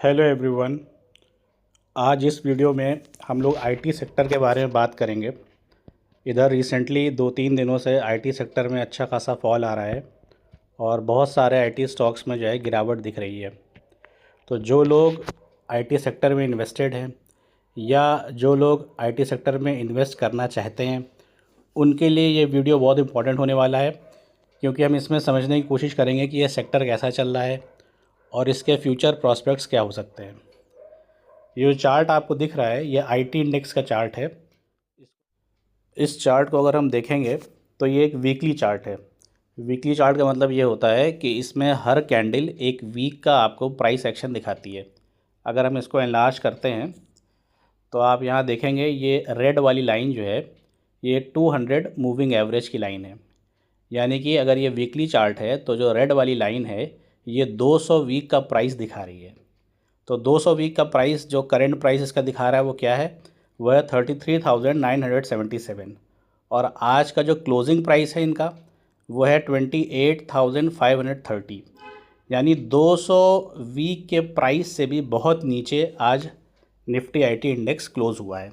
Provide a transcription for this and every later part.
Hello everyone. आज इस video में हम लोग आईटी सेक्टर के बारे में बात करेंगे। इधर रिसेंटली 2-3 दिनों से आईटी सेक्टर में अच्छा खासा फॉल आ रहा है और बहुत सारे आईटी स्टॉक्स में जो है गिरावट दिख रही है। तो जो लोग आईटी सेक्टर में इन्वेस्टेड हैं या जो लोग आईटी सेक्टर में इन्वेस्ट करना चाहते हैं उनके लिए ये वीडियो बहुत इम्पोर्टेंट होने वाला है, क्योंकि हम इसमें समझने की कोशिश करेंगे कि यह सेक्टर कैसा चल रहा है और इसके फ्यूचर प्रॉस्पेक्ट्स क्या हो सकते हैं। ये जो चार्ट आपको दिख रहा है ये आईटी इंडेक्स का चार्ट है। इस चार्ट को अगर हम देखेंगे तो ये एक वीकली चार्ट है। वीकली चार्ट का मतलब ये होता है कि इसमें हर कैंडल एक वीक का आपको प्राइस एक्शन दिखाती है। अगर हम इसको एनलार्ज करते हैं तो आप यहाँ देखेंगे ये रेड वाली लाइन जो है ये 200 मूविंग एवरेज की लाइन है। यानी कि अगर ये वीकली चार्ट है तो जो रेड वाली लाइन है ये 200 वीक का प्राइस दिखा रही है। तो 200 वीक का प्राइस जो करंट प्राइस इसका दिखा रहा है वो क्या है, वह है 33,977 और आज का जो क्लोजिंग प्राइस है इनका वो है 28,530। यानी 200 वीक के प्राइस से भी बहुत नीचे आज निफ्टी आईटी इंडेक्स क्लोज हुआ है।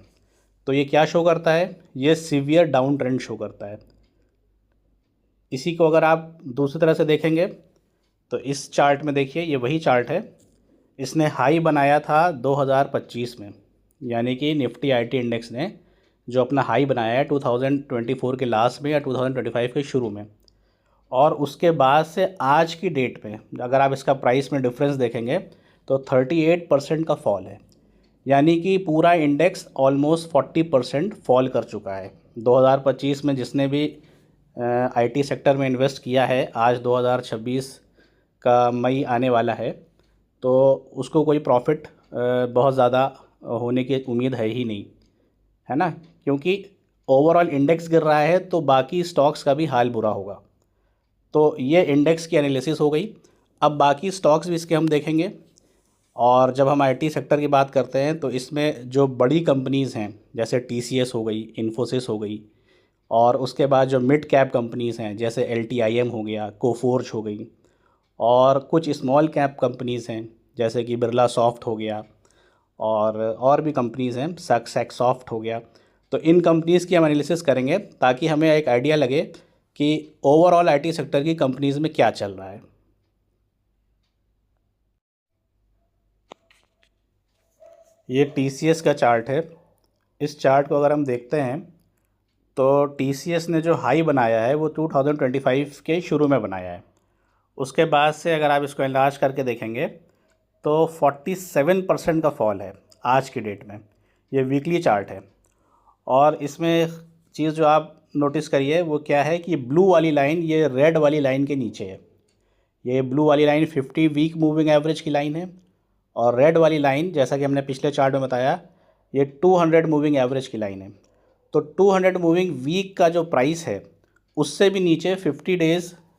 तो ये क्या शो करता है, ये सीवियर डाउन ट्रेंड शो करता है। इसी को अगर आप दूसरी तरह से देखेंगे तो इस चार्ट में देखिए ये वही चार्ट है। इसने हाई बनाया था 2025 में, यानी कि निफ्टी आईटी इंडेक्स ने जो अपना हाई बनाया है 2024 के लास्ट में या 2025 के शुरू में, और उसके बाद से आज की डेट में अगर आप इसका प्राइस में डिफरेंस देखेंगे तो 38% का फॉल है। यानी कि पूरा इंडेक्स ऑलमोस्ट 40% फॉल कर चुका है। 2025 में जिसने भी आईटी सेक्टर में इन्वेस्ट किया है, आज 2026 का मई आने वाला है तो उसको कोई प्रॉफिट बहुत ज़्यादा होने की उम्मीद है ही नहीं, है ना, क्योंकि ओवरऑल इंडेक्स गिर रहा है तो बाकी स्टॉक्स का भी हाल बुरा होगा। तो ये इंडेक्स की एनालिसिस हो गई। अब बाकी स्टॉक्स भी इसके हम देखेंगे। और जब हम आईटी सेक्टर की बात करते हैं तो इसमें जो बड़ी कंपनीज़ हैं जैसे टीसीएस हो गई, इन्फोसिस हो गई, और उसके बाद जो मिड कैप कंपनीज़ हैं जैसे एलटीआईएम हो गया, कोफोर्ज हो गई, और कुछ स्मॉल कैप कंपनीज़ हैं जैसे कि बिरला सॉफ्ट हो गया, और भी कंपनीज़ हैं, सेक्सॉफ्ट हो गया। तो इन कंपनीज़ की हम एनालिसिस करेंगे ताकि हमें एक आइडिया लगे कि ओवरऑल आईटी सेक्टर की कंपनीज़ में क्या चल रहा है। ये टीसीएस का चार्ट है। इस चार्ट को अगर हम देखते हैं तो टीसीएस ने जो हाई बनाया है वो 2025 के शुरू में बनाया है। उसके बाद से अगर आप इसको एनलार्ज करके देखेंगे तो 47% का फॉल है आज की डेट में। ये वीकली चार्ट है और इसमें चीज़ जो आप नोटिस करिए वो क्या है कि ब्लू वाली लाइन ये रेड वाली लाइन के नीचे है। ये ब्लू वाली लाइन 50 वीक मूविंग एवरेज की लाइन है और रेड वाली लाइन जैसा कि हमने पिछले चार्ट में बताया ये 200 मूविंग एवरेज की लाइन है। तो 200 मूविंग वीक का जो प्राइस है उससे भी नीचे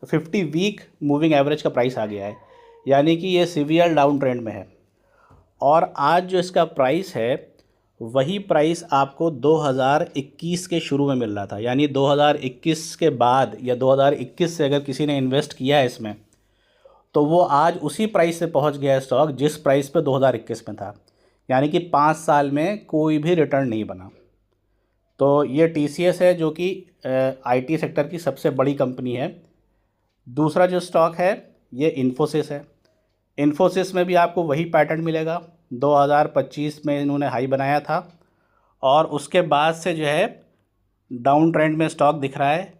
50 वीक मूविंग एवरेज का प्राइस आ गया है। यानी कि ये सीवियर डाउन ट्रेंड में है। और आज जो इसका प्राइस है वही प्राइस आपको 2021 के शुरू में मिल रहा था। यानी 2021 के बाद या 2021 से अगर किसी ने इन्वेस्ट किया है इसमें तो वो आज उसी प्राइस से पहुंच गया है स्टॉक जिस प्राइस पे 2021 में था। यानी कि 5 साल में कोई भी रिटर्न नहीं बना। तो ये टीसीएस है जो कि आईटी सेक्टर की सबसे बड़ी कंपनी है। दूसरा जो स्टॉक है ये इन्फोसिस है। इन्फोसिस में भी आपको वही पैटर्न मिलेगा। 2025 में इन्होंने हाई बनाया था और उसके बाद से जो है डाउन ट्रेंड में स्टॉक दिख रहा है।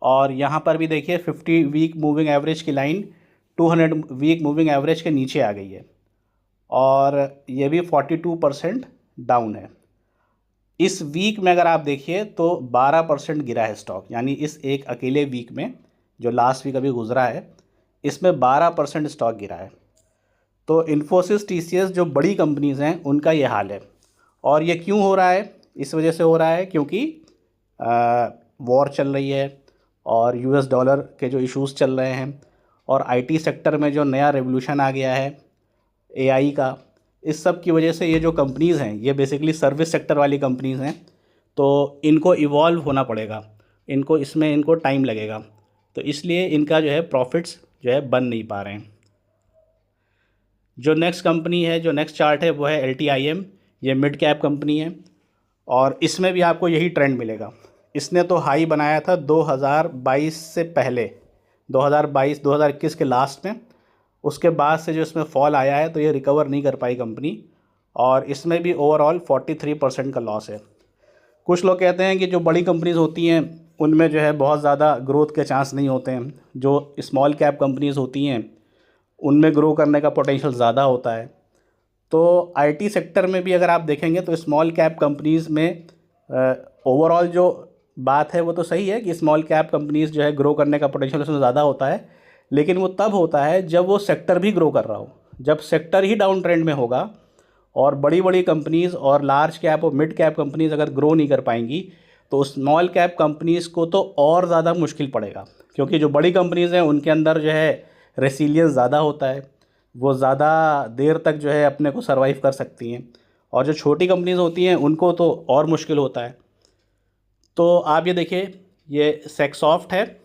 और यहाँ पर भी देखिए 50 वीक मूविंग एवरेज की लाइन 200 वीक मूविंग एवरेज के नीचे आ गई है और ये भी 42% डाउन है। इस वीक में अगर आप देखिए तो 12% गिरा है स्टॉक। यानी इस एक अकेले वीक में जो लास्ट वीक अभी गुजरा है इसमें 12% स्टॉक गिरा है। तो इन्फोसिस, टीसीएस जो बड़ी कंपनीज़ हैं उनका ये हाल है। और ये क्यों हो रहा है, इस वजह से हो रहा है क्योंकि वॉर चल रही है और यूएस डॉलर के जो इश्यूज़ चल रहे हैं और आईटी सेक्टर में जो नया रेवोल्यूशन आ गया है एआई का, इस सब की वजह से ये जो कंपनीज़ हैं ये बेसिकली सर्विस सेक्टर वाली कंपनीज़ हैं। तो इनको इवॉल्व होना पड़ेगा, इनको टाइम लगेगा। तो इसलिए इनका जो है प्रॉफिट्स जो है बन नहीं पा रहे हैं। जो नेक्स्ट कंपनी है, जो नेक्स्ट चार्ट है वो है LTIM। ये मिड कैप कंपनी है और इसमें भी आपको यही ट्रेंड मिलेगा। इसने तो हाई बनाया था 2022 से पहले, 2021 के लास्ट में। उसके बाद से जो इसमें फॉल आया है तो ये रिकवर नहीं कर पाई कंपनी और इसमें भी ओवरऑल 43% का लॉस है। कुछ लोग कहते हैं कि जो बड़ी कंपनीज़ होती हैं उनमें जो है बहुत ज़्यादा ग्रोथ के चांस नहीं होते हैं, जो स्मॉल कैप कंपनीज़ होती हैं उनमें ग्रो करने का पोटेंशियल ज़्यादा होता है। तो IT सेक्टर में भी अगर आप देखेंगे तो स्मॉल कैप कंपनीज़ में ओवरऑल जो बात है वो तो सही है कि स्मॉल कैप कंपनीज़ जो है ग्रो करने का पोटेंशियल उसमें ज़्यादा होता है, लेकिन वो तब होता है जब वो सेक्टर भी ग्रो कर रहा हो। जब सेक्टर ही डाउन ट्रेंड में होगा और बड़ी बड़ी कंपनीज़ और लार्ज कैप और मिड कैप कंपनीज़ अगर ग्रो नहीं कर पाएंगी तो स्मॉल कैप कंपनीज़ को तो और ज़्यादा मुश्किल पड़ेगा, क्योंकि जो बड़ी कंपनीज़ हैं उनके अंदर जो है रेसिलियंस ज़्यादा होता है, वो ज़्यादा देर तक जो है अपने को सर्वाइव कर सकती हैं, और जो छोटी कंपनीज़ होती हैं उनको तो और मुश्किल होता है। तो आप ये देखिए, ये सेक्सॉफ्ट है,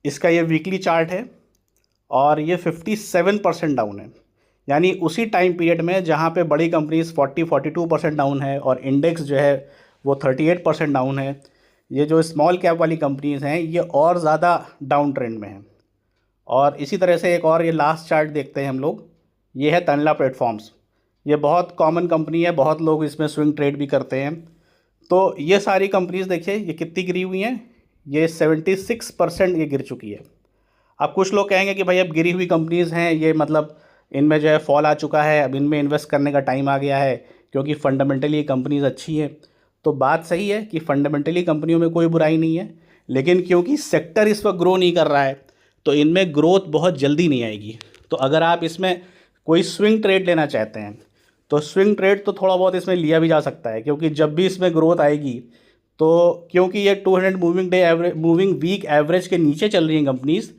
इसका ये वीकली चार्ट है और ये 57% डाउन है। यानी उसी टाइम पीरियड में जहाँ पे बड़ी कंपनीज़ 42% डाउन है और इंडेक्स जो है वो 38% डाउन है, ये जो स्मॉल कैप वाली कंपनीज़ हैं ये और ज़्यादा डाउन ट्रेंड में हैं। और इसी तरह से एक और ये लास्ट चार्ट देखते हैं हम लोग, ये है तनला प्लेटफॉर्म्स। ये बहुत कॉमन कंपनी है, बहुत लोग इसमें स्विंग ट्रेड भी करते हैं। तो ये सारी कंपनीज़ देखिए ये कितनी गिरी हुई हैं, ये 76% ये गिर चुकी है। अब कुछ लोग कहेंगे कि भाई अब गिरी हुई कंपनीज़ हैं, ये मतलब इनमें जो है फॉल आ चुका है, अब इनमें इन्वेस्ट करने का टाइम आ गया है क्योंकि फ़ंडामेंटली ये कंपनीज़ अच्छी हैं। तो बात सही है कि फ़ंडामेंटली कंपनियों में कोई बुराई नहीं है, लेकिन क्योंकि सेक्टर इस वक्त ग्रो नहीं कर रहा है तो इनमें ग्रोथ बहुत जल्दी नहीं आएगी। तो अगर आप इसमें कोई स्विंग ट्रेड लेना चाहते हैं तो स्विंग ट्रेड तो थोड़ा बहुत इसमें लिया भी जा सकता है, क्योंकि जब भी इसमें ग्रोथ आएगी तो क्योंकि ये 200 मूविंग वीक एवरेज के नीचे चल रही हैं कंपनीज़,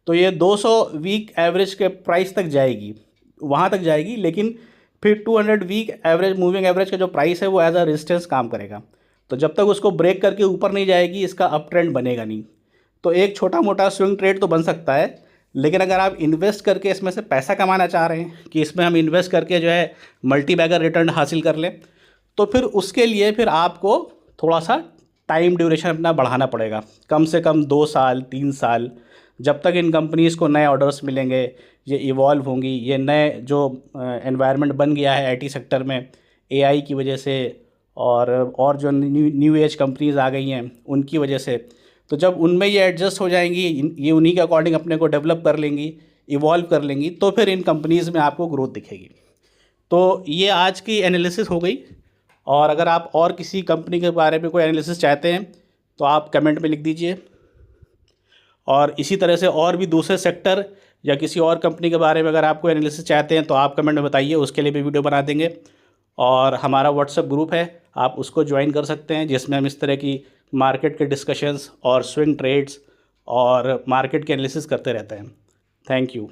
तो ये 200 वीक एवरेज के प्राइस तक जाएगी, वहाँ तक जाएगी, लेकिन फिर 200 वीक एवरेज मूविंग एवरेज का जो प्राइस है वो एज अ रेजिस्टेंस काम करेगा। तो जब तक उसको ब्रेक करके ऊपर नहीं जाएगी इसका अप ट्रेंड बनेगा नहीं। तो एक छोटा मोटा स्विंग ट्रेड तो बन सकता है, लेकिन अगर आप इन्वेस्ट करके इसमें से पैसा कमाना चाह रहे हैं कि इसमें हम इन्वेस्ट करके जो है मल्टी बैगर रिटर्न हासिल कर लें, तो फिर उसके लिए फिर आपको थोड़ा सा टाइम ड्यूरेशन अपना बढ़ाना पड़ेगा, कम से कम 2 साल 3 साल, जब तक इन कंपनीज़ को नए ऑर्डर्स मिलेंगे, ये इवॉल्व होंगी, ये नए जो एनवायरनमेंट बन गया है IT सेक्टर में AI की वजह से और जो न्यू एज कंपनीज़ आ गई हैं उनकी वजह से, तो जब उनमें ये एडजस्ट हो जाएंगी, ये उन्हीं के अकॉर्डिंग अपने को डेवलप कर लेंगी, इवॉल्व कर लेंगी, तो फिर इन कंपनीज़ में आपको ग्रोथ दिखेगी। तो ये आज की एनालिसिस हो गई, और अगर आप और किसी कंपनी के बारे में कोई एनालिसिस चाहते हैं तो आप कमेंट में लिख दीजिए, और इसी तरह से और भी दूसरे सेक्टर या किसी और कंपनी के बारे में अगर आप कोई एनालिसिस चाहते हैं तो आप कमेंट में बताइए, उसके लिए भी वीडियो बना देंगे। और हमारा व्हाट्सएप ग्रुप है, आप उसको ज्वाइन कर सकते हैं, जिसमें हम इस तरह की मार्केट के डिस्कशंस और स्विंग ट्रेड्स और मार्केट के एनालिसिस करते रहते हैं। Thank you.